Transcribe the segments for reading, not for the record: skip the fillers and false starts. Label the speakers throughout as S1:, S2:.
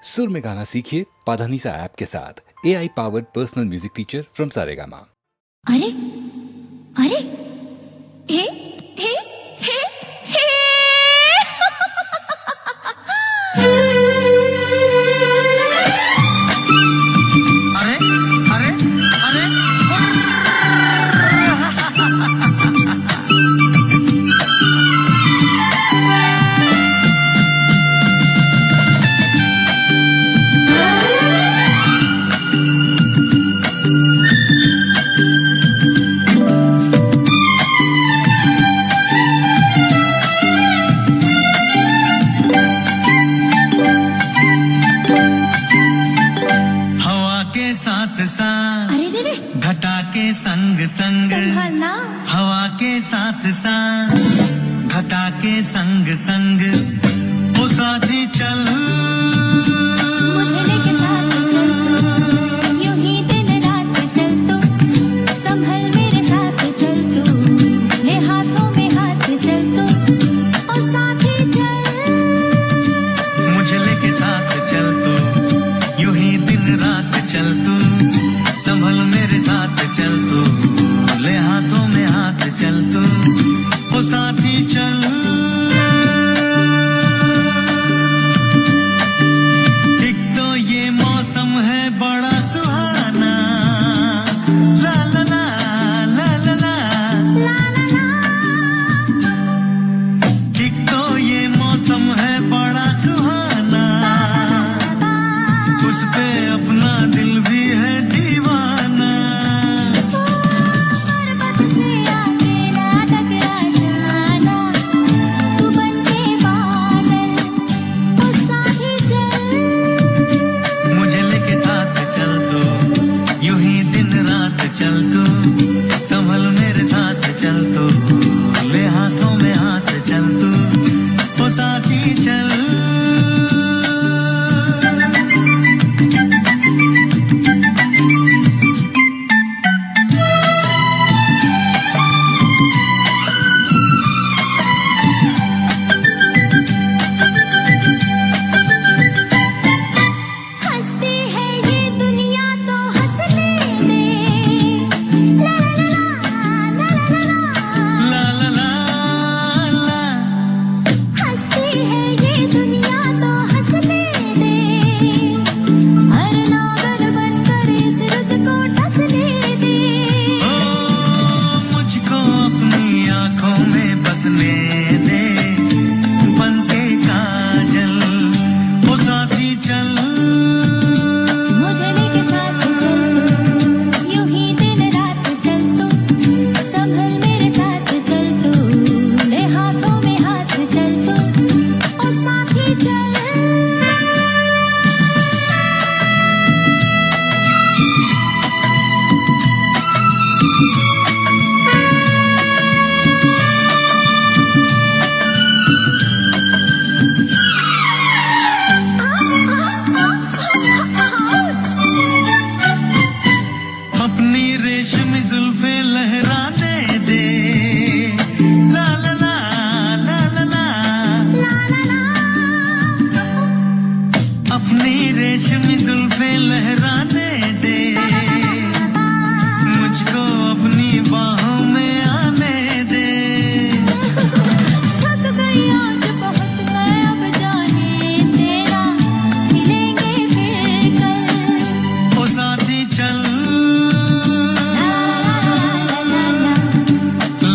S1: सुर में गाना सीखिए पाधानीसा ऐप के साथ। AI powered personal music teacher from Saregama.
S2: अरे अरे हे हे हे हे
S3: अरे अरे अरे साथ साथ
S2: अरे रे
S3: घटा के संग संग
S2: संभालना
S3: हवा के साथ साथ घटा के संग संग वो साथी चल
S2: मुझे लेके साथ चल तू यूं ही दिन रात चल तू संभल मेरे साथ चल तू ले हाथों में हाथ चल तू ओ साथी चल
S3: मुझे लेके साथ चल तू यूं ही दिन रात चल तू संभल मेरे साथ चल तू ले हाथों में हाथ चल तू वो साथी चल एक तो ये मौसम है बड़ा सुहाना ला ला ला ला ला ला
S2: ला ला ला
S3: एक तो ये मौसम है बड़ा सुहाना उस पे अपना दिल भी है दीवाना
S2: पर्वत से आके ना टकरा जाना तू बन के बादल ओ साथी चल
S3: मुझे लेके साथ चल तू यूं ही दिन रात चल तू संभल मेरे साथ चल तू ले हाथों में हाथ चल तू वो साथी चल
S2: हंसती है ये दुनिया तो हंसने दे ला ला ला ला ला ला
S3: ला ला ला
S2: हंसती है ये दुनिया तो हंसने दे हर नागन बनकर इस रुत को डसने दे
S3: ओ मुझको अपनी आंखों में बसने दे बन के काजल वो साथी चल
S2: मुझे लेके साथ चल तू यूं ही दिन रात चल तू संभल मेरे साथ चल तू ले हाथों में हाथ चल तू ओ साथी चल
S3: अपनी रेशमी जुल्फे लहराने दे ला ला ला ला ला ला
S2: ला ला ला
S3: अपनी रेशमी जुल्फे लहराने दे मुझको अपनी बाहों में आने दे
S2: थक गई आज बहुत मैं अब जाने तेरा मिलेंगे फिर कल
S3: ओ साथी चल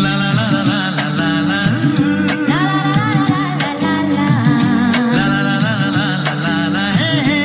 S3: ला ला ला ला ला ला ला ला ला ला ला ला ला हे हे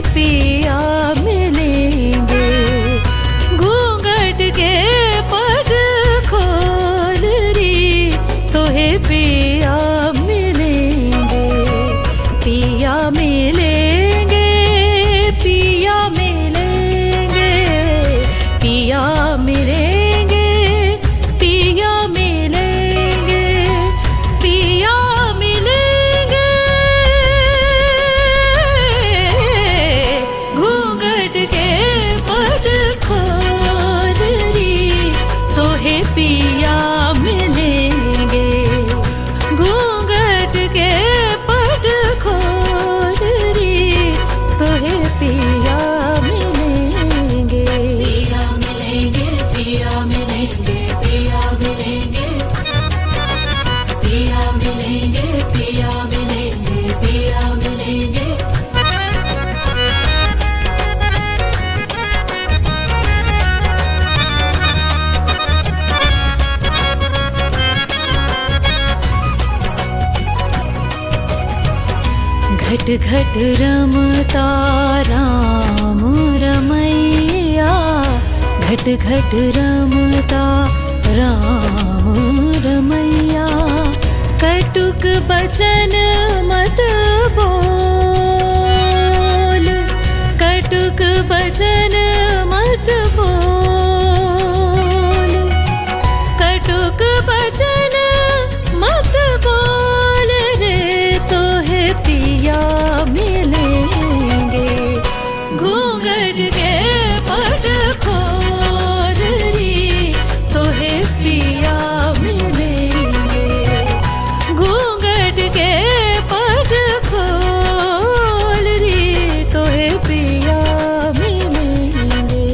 S2: पिया मिलेंगे। घूंघट के पट खोल री तोहे पिया मिलेंगे। पिया मिलेंगे, पिया मिलेंगे, पिया मिलेंगे, पिया मिलेंगे, पिया मिलेंगे। घूंघट के पट खोल री तोहे पिया मिलेंगे। घूंघट के पट खोल री तोहे पिया मिलेंगे। पिया मिलेंगे, पिया मिलेंगे, पिया मिलेंगे, पिया मिलेंगे, पिया मिलेंगे, पिया मिलेंगे। घट घट रमता राम रमैया। घट घट रमता राम रमैया। कटुक बचन मत बोल, कटुक बचन मत बोल, कटुक बचन मत बोल रे तोहे पिया मिलेंगे। घूंघट के पट खोल री तोहे पिया मिलेंगे। घूंघट के पट खोल री तोहे पिया मिलेंगे।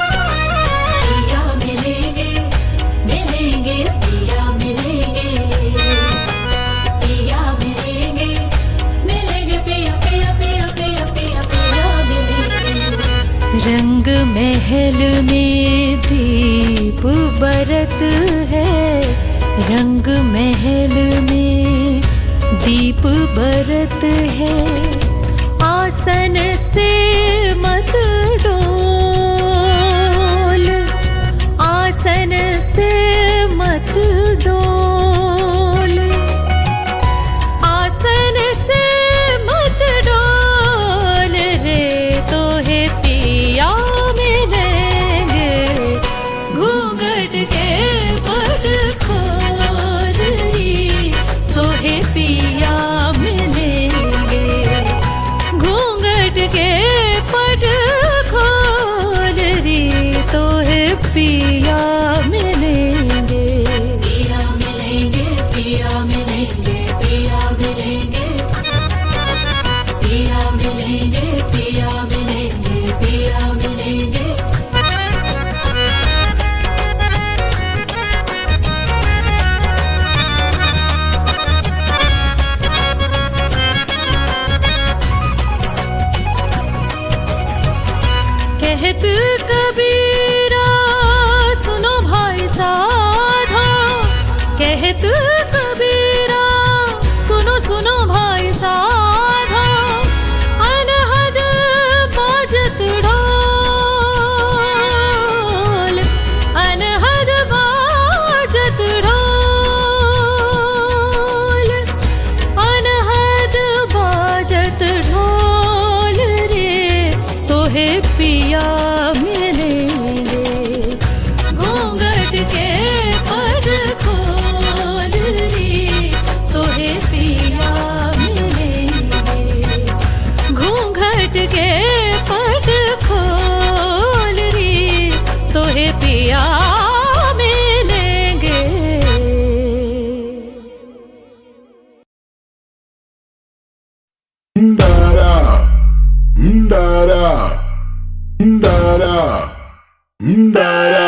S2: पिया मिलेंगे, मिलेंगे, पिया मिलेंगे, पिया मिलेंगे, मिलेंगे, पिया पिया पिया पिया पिया पिया मिलेंगे। रंग महल में दीप बरत है। रंग महल में दीप बरत है। आसन से मत डोल, आसन से मत डोल, आसन से मत डोल रे तोहे पिया मिलेंगे। घूंघट के पट खोल री तोहे पिया मिलेंगे। घूंघट के पट खोल री तोहे पिया मिलेंगे। पिया मिलेंगे, पिया मिलेंगे, पिया मिलेंगे, पिया मिलेंगे, पिया मिलेंगे, पिया मिलेंगे। कहत कबीरा सुनो भाई साधा। कहत कबीरा सुनो सुनो भाई साधा। अनहद बाजत ढोल, अनहद बाजत ढोल, अनहद बाजत ढोल रे तोहे पिया मिलेंगे। घूंघट के पट खोल री तोहे पिया मिलेंगे। घूंघट के पट खोल री तोहे पिया मिलेंगे।
S4: Ndara, ndara, ndara, ndara,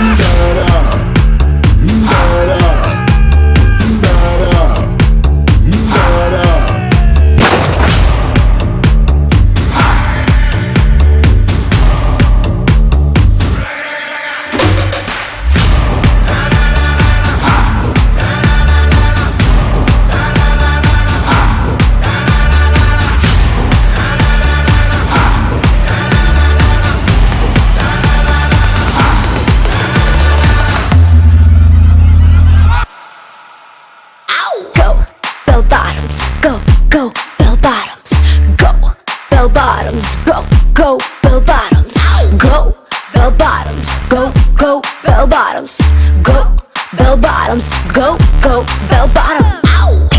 S4: ndara, ndara, ndara, ndara.
S5: bell bottoms, go, go, bell bottoms, go, bell bottoms, go, go, bell bottom, ow!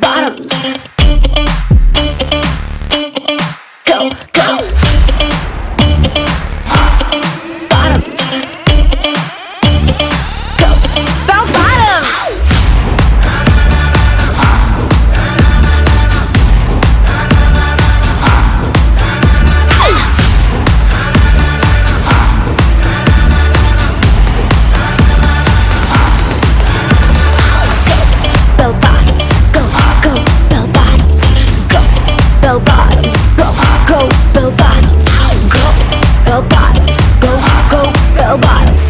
S5: Bottoms, go, go, bottoms, go, bell bottom. Bell bottoms, go, go, bell bottoms, go, bell bottoms, go, go, bell bottoms, go, bell bottoms, go, go, bell bottoms,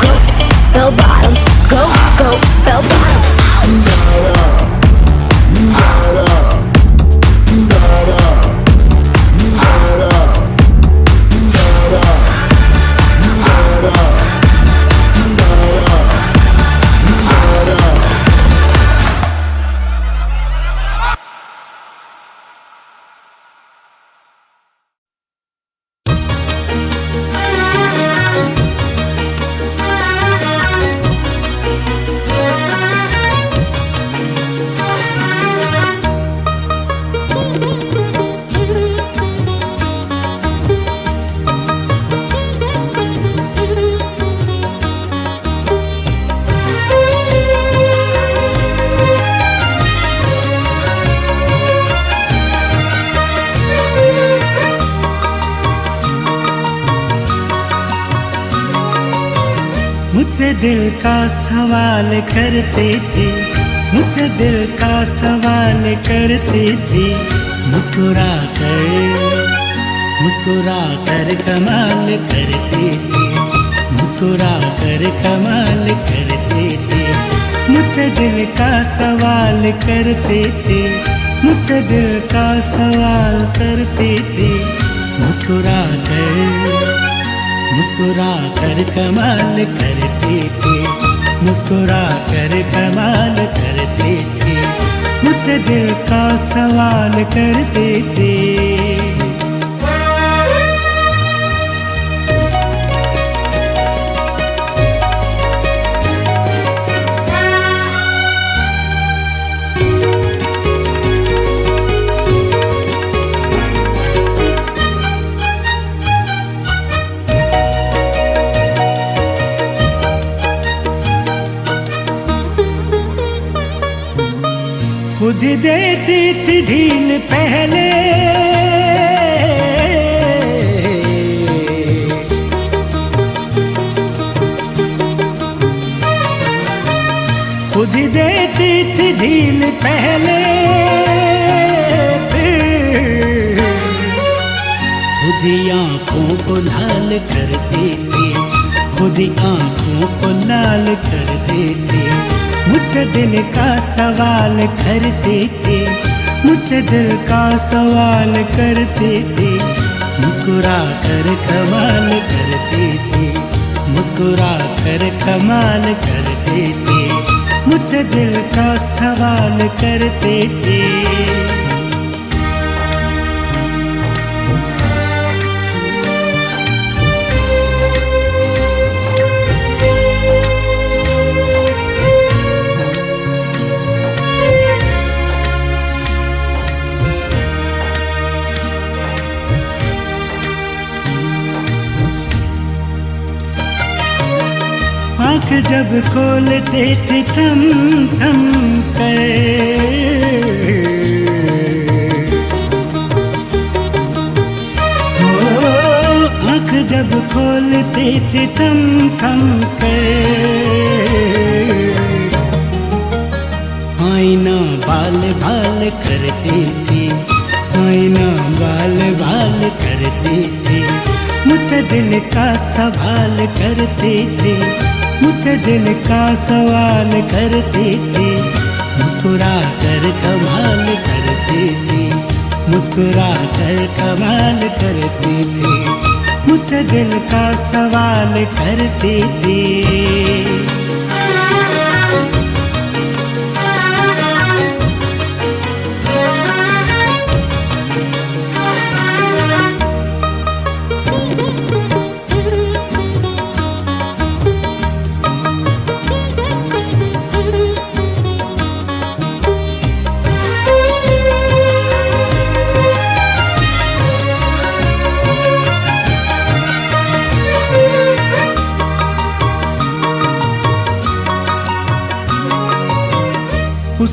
S5: go, bell bottoms, go, go, bell bottoms.
S3: मुझसे दिल का सवाल करते थे, मुझसे दिल का सवाल करते थे, मुस्कुरा कर कमाल करते थे, मुस्कुरा कर कमाल करते थे। मुझसे दिल का सवाल करते थे, मुझसे दिल का सवाल करते थे, मुस्कुरा कर कमाल करते थे, मुस्कुरा कर कमाल करते थे, मुझसे दिल का सवाल करते थे। खुद देती थी ढील पहले, खुद देती थी ढील पहले, फिर खुद ही आँखों को लाल करते थे, खुद ही आँखों को लाल करते थे। मुझसे दिल का सवाल करते थे, मुझसे दिल का सवाल करते थे, मुस्कुरा कर कमाल करते थे, मुस्कुरा कर कमाल करते थे, मुझसे दिल का सवाल करते थे। आँख जब खोलते थे थम थम कर, आँख जब खोलते थे थम थम कर, आईना बाल बाल करते थे, आईना बाल बाल करते थे, मुझसे दिल का सवाल करते थे, मुझसे दिल का सवाल करते थे, मुस्कुरा कर कमाल करते थे, मुस्कुरा कर कमाल करते थे, मुझसे दिल का सवाल करते थे।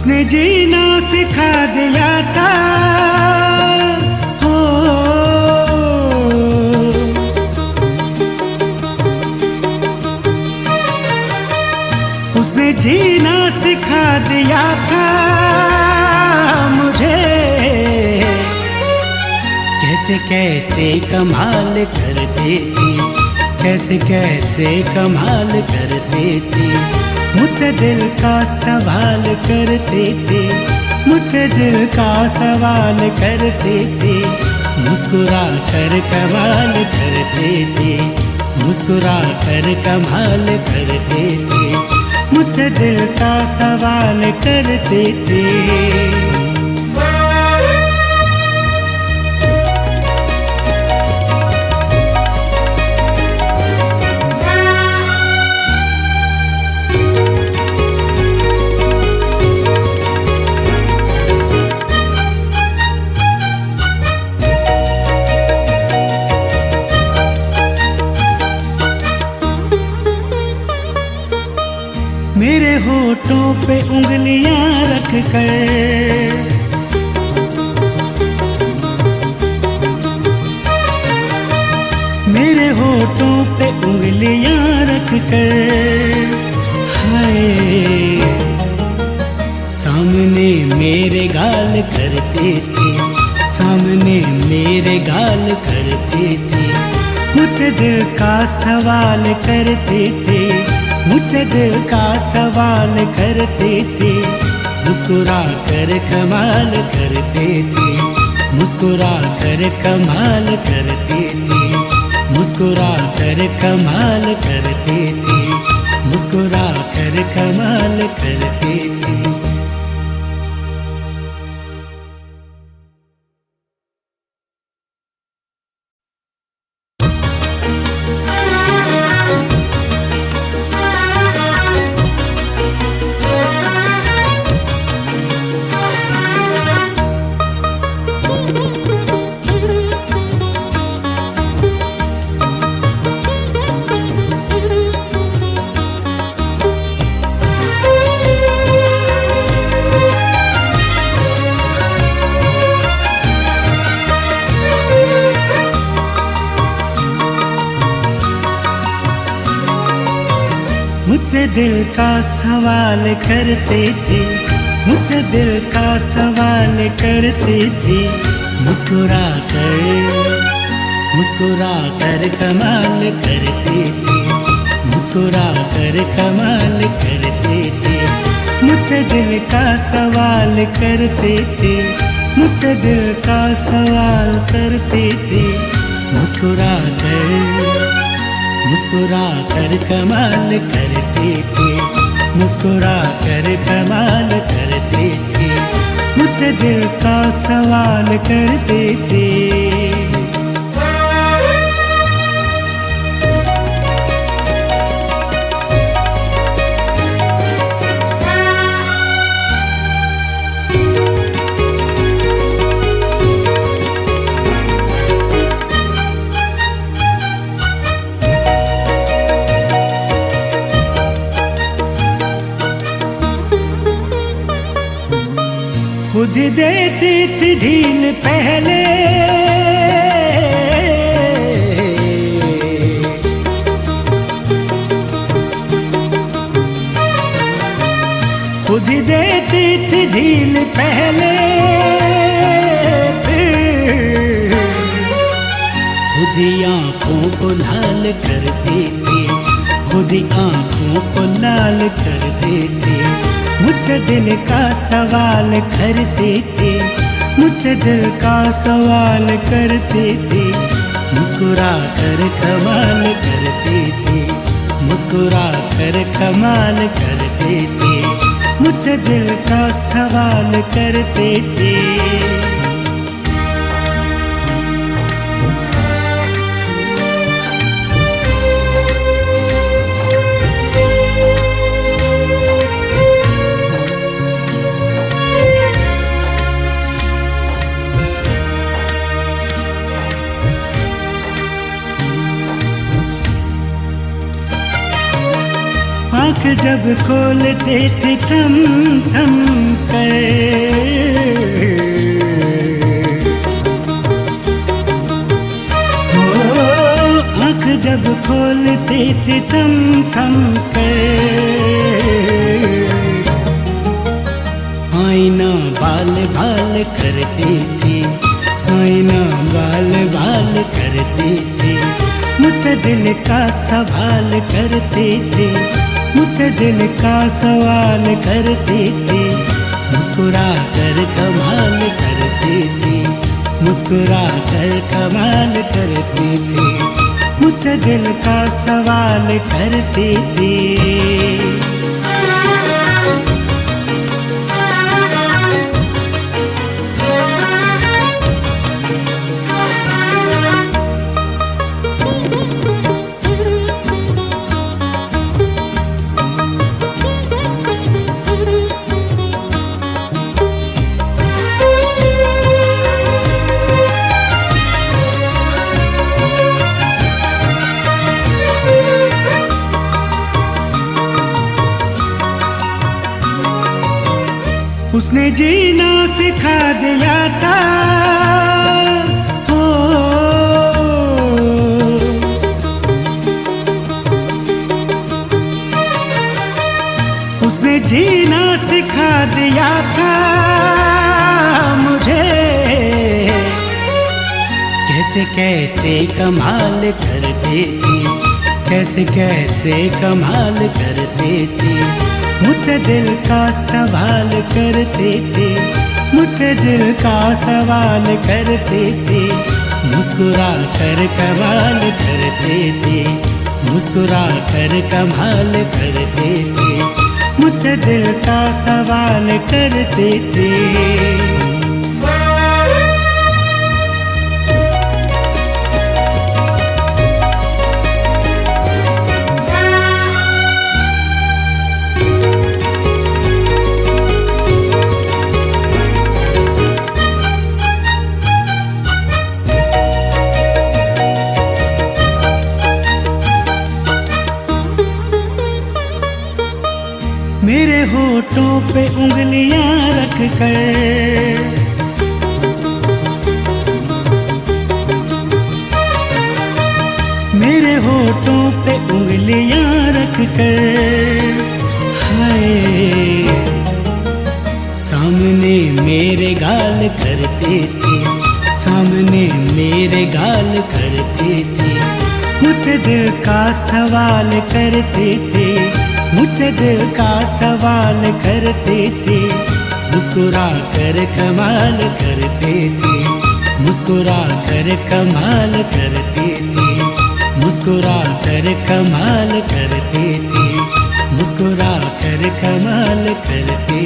S6: उसने जीना सिखा दिया था हो, उसने जीना सिखा दिया था मुझे। कैसे कैसे कमाल करते थे, कैसे कैसे कमाल करते थे, मुझसे दिल का सवाल करते थे, मुझसे दिल का सवाल करते थे, मुस्कुरा कर कमाल करते थे, मुस्कुरा कर कमाल करते थे, मुझसे दिल का सवाल करते थे। मेरे होठों पे उंगलियां रख कर, मेरे होठों पे उंगलियां रख कर, हाय सामने मेरे गाल करते थे, सामने मेरे गाल करते थे, मुझसे दिल का सवाल करते थे, मुझसे दिल का सवाल करते थे, मुस्कुरा कर कमाल करते थे, मुस्कुरा कर कमाल करते थे, मुस्कुरा कर कमाल करते थे, मुस्कुरा कर कमाल करते थे। मुझसे दिल का सवाल करते थे, मुझसे दिल का सवाल करते थे, मुस्कुरा कर कमाल करते थे, मुस्कुरा कर कमाल करते थे, मुझसे दिल का सवाल करते थे, मुझसे दिल का सवाल करते थे, मुस्कुरा कर कमाल करते थे, मुस्कुरा कर कमाल करते थे, मुझसे दिल का सवाल करते थे। खुद देती थी ढील पहले, खुद देती थी ढील पहले, फिर खुद ही आंखों को लाल करते थे, खुद ही आंखों को लाल करते थे, मुझसे दिल का सवाल करते थे, मुझसे दिल का सवाल करते थे, मुस्कुरा कर कमाल करते थे, मुस्कुरा कर कमाल करते थे, मुझसे दिल का सवाल करते थे। आँख जब खोलते थे थम थम कर, ओ आँख जब खोलते थे थम थम कर, आईना बाल बाल करते थे, आईना बाल बाल करते थे, मुझसे दिल का सवाल करते थे, मुझसे दिल का सवाल करते थे, मुस्कुरा कर कमाल करते थे, मुस्कुरा कर कमाल करते थे, मुझसे दिल का सवाल करते थे। उसने जीना सिखा दिया था, हो उसने जीना सिखा दिया था मुझे, कैसे कैसे कमाल करते थे, कैसे कैसे कमाल करते थे, मुझसे दिल का सवाल करते थे, मुझसे दिल का सवाल करते थे, मुस्कुरा कर कमाल करते थे, मुस्कुरा कर कमाल करते थे, मुझसे दिल का सवाल करते थे। मेरे होठों पे उंगलियां रख कर, मेरे होठों पे उंगलियां रख कर, हाय सामने मेरे गाल करते थे, सामने मेरे गाल करते थे, मुझसे दिल का सवाल करते थे, मुझसे दिल का सवाल करते थे, मुस्कुरा कर कमाल करते थे, मुस्कुरा कर कमाल करते थे, मुस्कुरा कर कमाल करते थे, मुस्कुरा कर कमाल करते